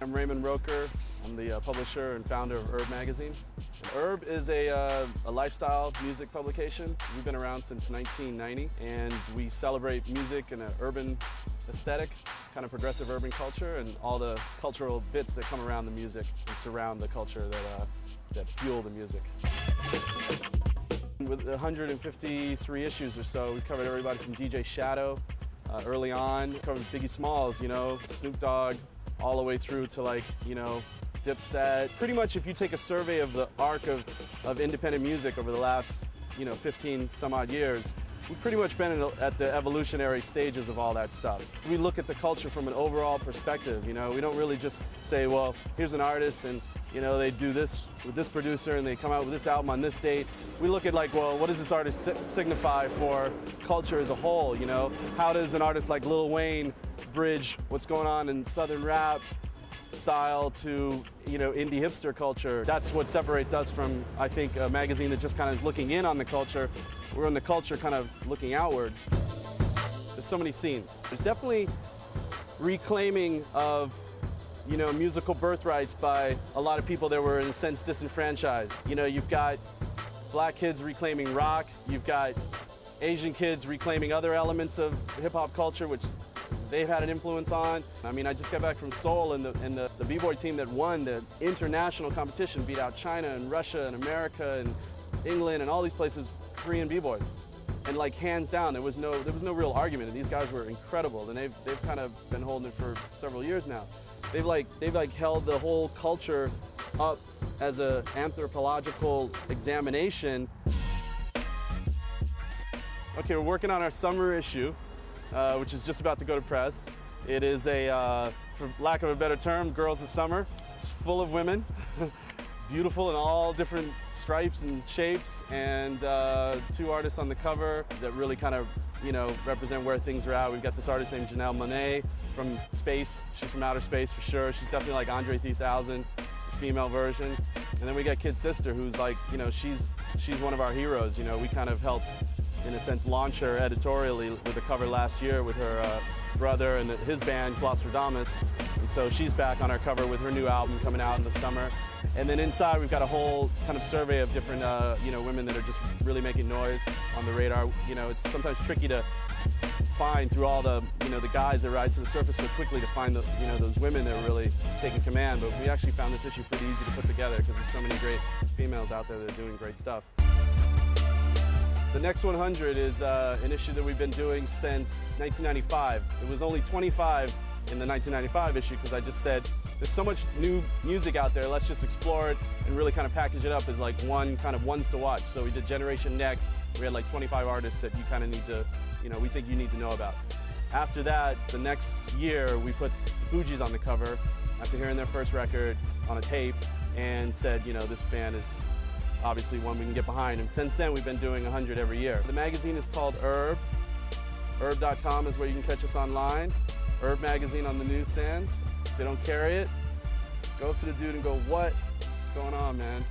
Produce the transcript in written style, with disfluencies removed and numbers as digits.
I'm Raymond Roker. I'm the publisher and founder of URB Magazine. URB is a lifestyle music publication. We've been around since 1990, and we celebrate music in an urban aesthetic, kind of progressive urban culture, and all the cultural bits that come around the music and surround the culture that fuel the music. With 153 issues or so, we've covered everybody from DJ Shadow early on, covered Biggie Smalls, Snoop Dogg, all the way through to Dipset. Pretty much if you take a survey of the arc of independent music over the last 15 some odd years, we've pretty much been at the evolutionary stages of all that stuff. We look at the culture from an overall perspective, we don't really just say, well, here's an artist and they do this with this producer and they come out with this album on this date. We look at well, what does this artist signify for culture as a whole, How does an artist like Lil Wayne bridge what's going on in Southern rap style to, indie hipster culture? That's what separates us from, I think, a magazine that just kind of is looking in on the culture. We're in the culture kind of looking outward. There's so many scenes. There's definitely reclaiming of musical birthrights by a lot of people that were in a sense disenfranchised. You've got black kids reclaiming rock, you've got Asian kids reclaiming other elements of hip-hop culture, which they've had an influence on. I mean, I just got back from Seoul, and the b-boy team that won the international competition beat out China and Russia and America and England and all these places, Korean b-boys. And hands down, there was no real argument. And these guys were incredible, and they've kind of been holding it for several years now. They've held the whole culture up as an anthropological examination. Okay, we're working on our summer issue, which is just about to go to press. It is for lack of a better term, Girls of Summer. It's full of women, beautiful in all different stripes and shapes, and two artists on the cover that really kind of represent where things are at. We've got this artist named Janelle Monáe from space. She's from outer space for sure. She's definitely like Andre 3000, the female version. And then we got Kid Sister, who's she's one of our heroes. We kind of helped, in a sense, launch her editorially with the cover last year with her brother and his band, Glostradamus. And so she's back on our cover with her new album coming out in the summer. And then inside we've got a whole kind of survey of different women that are just really making noise on the radar. It's sometimes tricky to find through all the the guys that rise to the surface so quickly to find those women that are really taking command. But we actually found this issue pretty easy to put together because there's so many great females out there that are doing great stuff. The next 100 is an issue that we've been doing since 1995. It was only 25 in the 1995 issue because I just said, there's so much new music out there, let's just explore it and really kind of package it up as one kind of ones to watch. So we did Generation Next. We had 25 artists that you kind of need to, we think you need to know about. After that, the next year, we put Fugees on the cover after hearing their first record on a tape and said, this band is obviously one we can get behind. And since then, we've been doing 100 every year. The magazine is called URB. URB.com is where you can catch us online. URB Magazine on the newsstands. If they don't carry it, go up to the dude and go, what's going on, man?